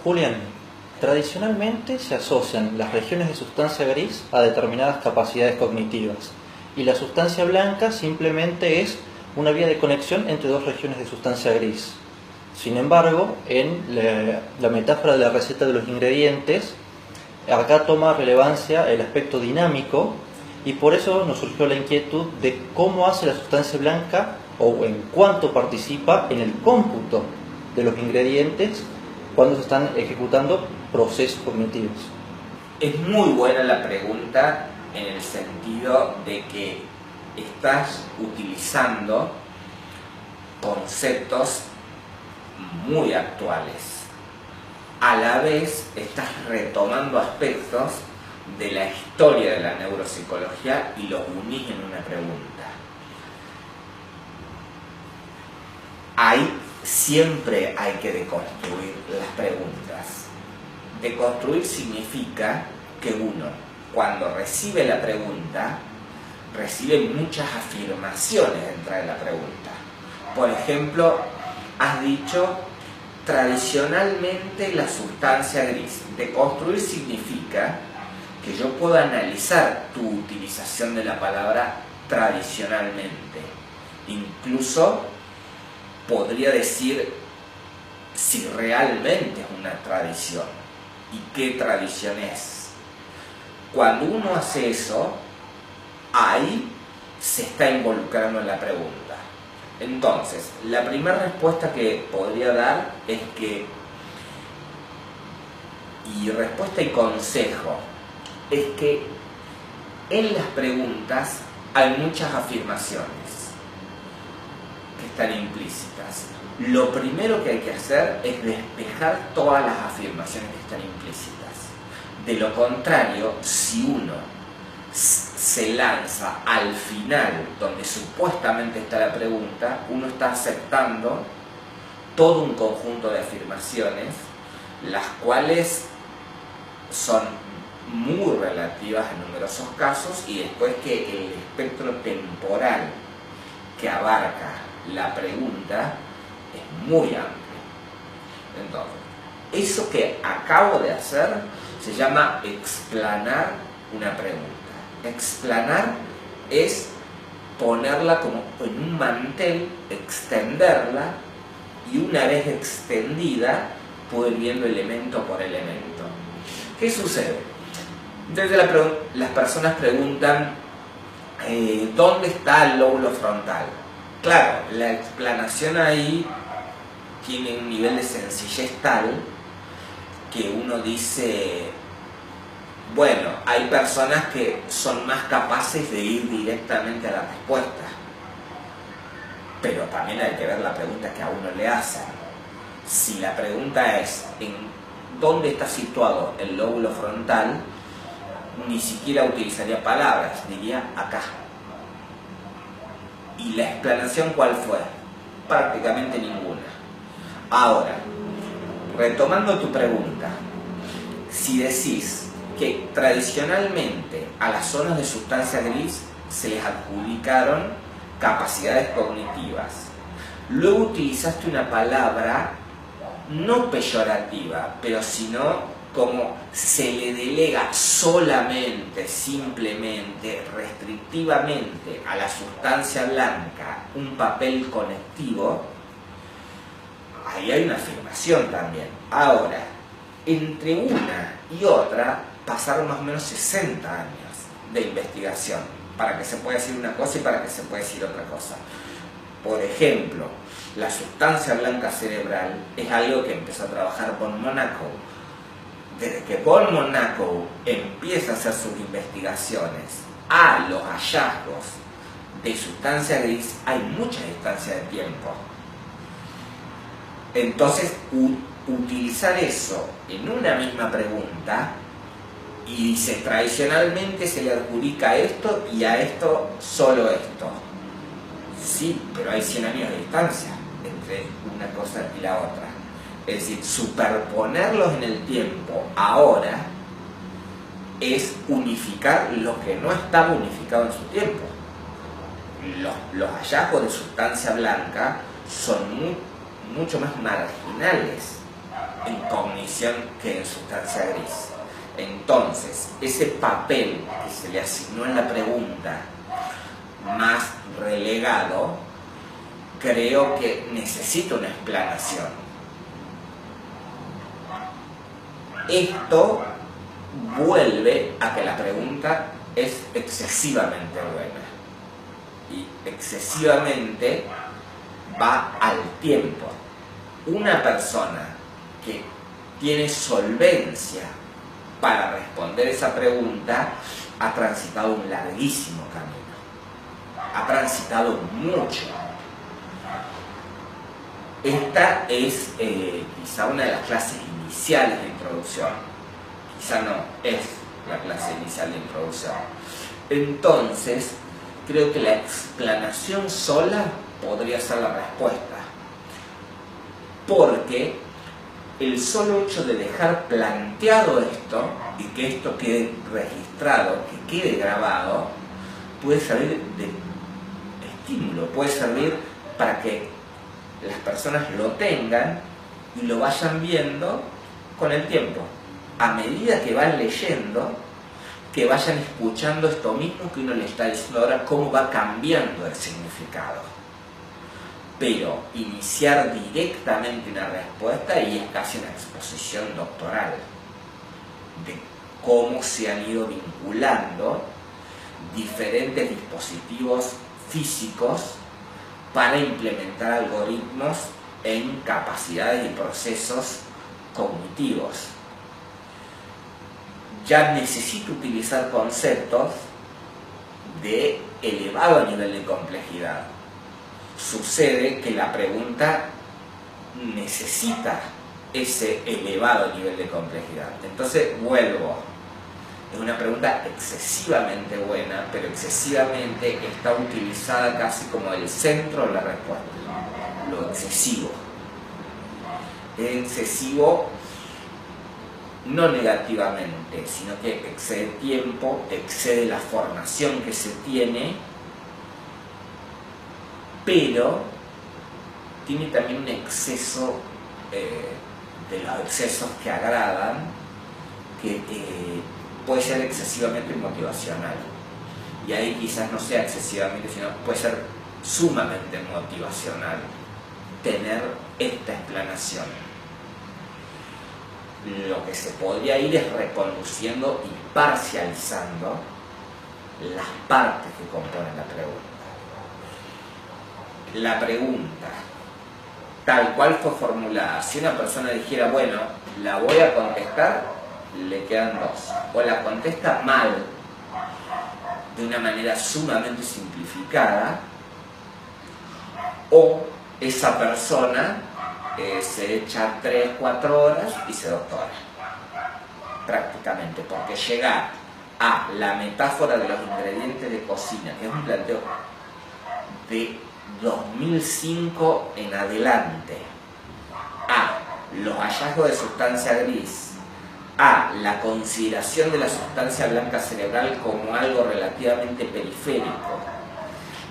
Julián, tradicionalmente se asocian las regiones de sustancia gris a determinadas capacidades cognitivas y la sustancia blanca simplemente es una vía de conexión entre dos regiones de sustancia gris. Sin embargo, en la metáfora de la receta de los ingredientes, acá toma relevancia el aspecto dinámico y por eso nos surgió la inquietud de cómo hace la sustancia blanca o en cuánto participa en el cómputo de los ingredientes cuando se están ejecutando procesos cognitivos. Es muy buena la pregunta en el sentido de que estás utilizando conceptos muy actuales. A la vez estás retomando aspectos de la historia de la neuropsicología y los unís en una pregunta. Siempre hay que deconstruir las preguntas. Deconstruir significa que uno, cuando recibe la pregunta, recibe muchas afirmaciones dentro de la pregunta. Por ejemplo, has dicho tradicionalmente la sustancia gris. Deconstruir significa que yo puedo analizar tu utilización de la palabra tradicionalmente. Incluso podría decir si realmente es una tradición y qué tradición es. Cuando uno hace eso, ahí se está involucrando en la pregunta. Entonces, la primera respuesta que podría dar es que, y respuesta y consejo, es que en las preguntas hay muchas afirmaciones que están implícitas. Lo primero que hay que hacer es despejar todas las afirmaciones que están implícitas. De lo contrario, si uno se lanza al final, donde supuestamente está la pregunta, uno está aceptando todo un conjunto de afirmaciones, las cuales son muy relativas en numerosos casos, y después que el espectro temporal que abarca la pregunta es muy amplio. Entonces, eso que acabo de hacer se llama explanar una pregunta. Explanar es ponerla como en un mantel, extenderla, y una vez extendida puedo ir viendo elemento por elemento. ¿Qué sucede? Entonces las personas preguntan ¿dónde está el lóbulo frontal? Claro, la explanación ahí tiene un nivel de sencillez tal que uno dice, bueno, hay personas que son más capaces de ir directamente a la respuesta, pero también hay que ver la pregunta que a uno le hacen. Si la pregunta es ¿en dónde está situado el lóbulo frontal?, ni siquiera utilizaría palabras, diría acá. ¿Y la explanación cuál fue? Prácticamente ninguna. Ahora, retomando tu pregunta, si decís que tradicionalmente a las zonas de sustancia gris se les adjudicaron capacidades cognitivas, luego utilizaste una palabra no peyorativa, pero sino como se le delega solamente, simplemente, restrictivamente a la sustancia blanca un papel conectivo, ahí hay una afirmación también. Ahora, entre una y otra pasaron más o menos 60 años de investigación para que se pueda decir una cosa y para que se pueda decir otra cosa. Por ejemplo, la sustancia blanca cerebral es algo que empezó a trabajar von Monaco. Desde que von Monaco empieza a hacer sus investigaciones a los hallazgos de sustancia gris, hay mucha distancia de tiempo. Entonces, utilizar eso en una misma pregunta, y dice, tradicionalmente se le adjudica esto y a esto solo esto. Sí, pero hay 100 años de distancia entre una cosa y la otra. Es decir, superponerlos en el tiempo ahora es unificar lo que no estaba unificado en su tiempo. Los hallazgos de sustancia blanca son mucho más marginales en cognición que en sustancia gris. Entonces, ese papel que se le asignó en la pregunta más relegado, creo que necesita una explanación. Esto vuelve a que la pregunta es excesivamente buena. Y excesivamente va al tiempo. Una persona que tiene solvencia para responder esa pregunta ha transitado un larguísimo camino, ha transitado mucho. Esta es quizá una de las clases iniciales de introducción, quizá no es la clase inicial de introducción. Entonces, creo que la explanación sola podría ser la respuesta, porque el solo hecho de dejar planteado esto y que esto quede registrado, que quede grabado, puede servir de estímulo, puede servir para que las personas lo tengan y lo vayan viendo con el tiempo. A medida que van leyendo, que vayan escuchando esto mismo que uno le está diciendo ahora, cómo va cambiando el significado. Pero iniciar directamente una respuesta y es casi una exposición doctoral de cómo se han ido vinculando diferentes dispositivos físicos para implementar algoritmos en capacidades y procesos cognitivos. Ya necesito utilizar conceptos de elevado nivel de complejidad. Sucede que la pregunta necesita ese elevado nivel de complejidad. Entonces vuelvo. Es una pregunta excesivamente buena, pero excesivamente está utilizada casi como el centro de la respuesta. Lo excesivo. Es excesivo no negativamente, sino que excede tiempo, excede la formación que se tiene, pero tiene también un exceso de los excesos que agradan, que puede ser excesivamente motivacional. Y ahí quizás no sea excesivamente, sino puede ser sumamente motivacional tener esta explanación. Lo que se podría ir es reconduciendo y parcializando las partes que componen la pregunta. La pregunta, tal cual fue formulada, si una persona dijera, bueno, la voy a contestar, le quedan dos. O la contesta mal, de una manera sumamente simplificada, o esa persona se echa 3-4 horas y se doctora, prácticamente, porque llegar a la metáfora de los ingredientes de cocina, que es un planteo de 2005 en adelante, a los hallazgos de sustancia gris, a la consideración de la sustancia blanca cerebral como algo relativamente periférico,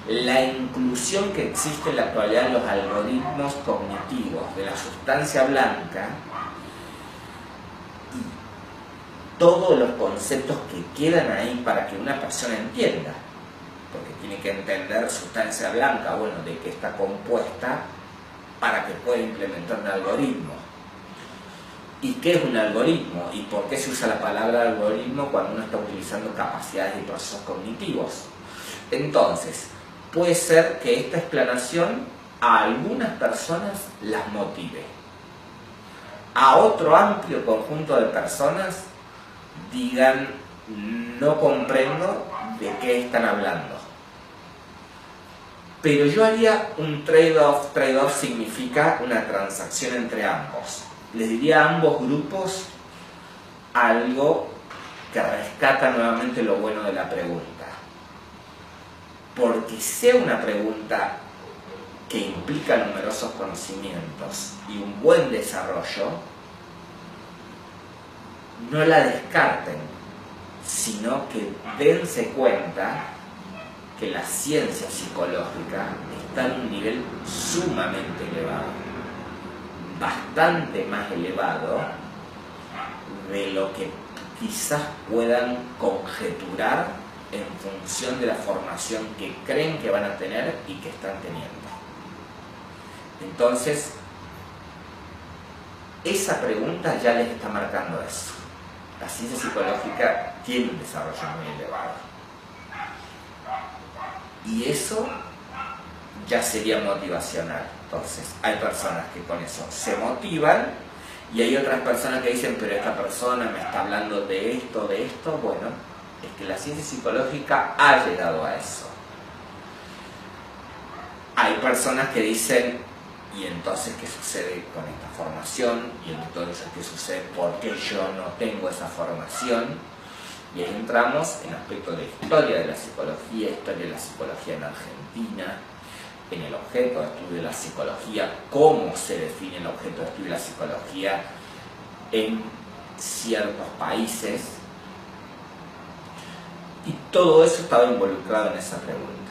la inclusión que existe en la actualidad en los algoritmos cognitivos de la sustancia blanca y todos los conceptos que quedan ahí para que una persona entienda, porque tiene que entender sustancia blanca, bueno, de qué está compuesta para que pueda implementar un algoritmo. ¿Y qué es un algoritmo? ¿Y por qué se usa la palabra algoritmo cuando uno está utilizando capacidades y procesos cognitivos? Entonces, puede ser que esta explanación a algunas personas las motive. A otro amplio conjunto de personas digan, no comprendo de qué están hablando. Pero yo haría un trade-off. Trade-off significa una transacción entre ambos. Les diría a ambos grupos algo que rescata nuevamente lo bueno de la pregunta. Porque sea una pregunta que implica numerosos conocimientos y un buen desarrollo, no la descarten, sino que dense cuenta que la ciencia psicológica está en un nivel sumamente elevado. bastante más elevado de lo que quizás puedan conjeturar en función de la formación que creen que van a tener y que están teniendo. Entonces, esa pregunta ya les está marcando eso. La ciencia psicológica tiene un desarrollo muy elevado. Y eso ya sería motivacional. Entonces, hay personas que con eso se motivan y hay otras personas que dicen, pero esta persona me está hablando de esto. Bueno, es que la ciencia psicológica ha llegado a eso. Hay personas que dicen, ¿y entonces qué sucede con esta formación? ¿Y entonces qué sucede? ¿Por qué yo no tengo esa formación? Y ahí entramos en aspectos de historia de la psicología en Argentina, en el objeto de estudio de la psicología, cómo se define el objeto de estudio de la psicología en ciertos países. Y todo eso estaba involucrado en esa pregunta.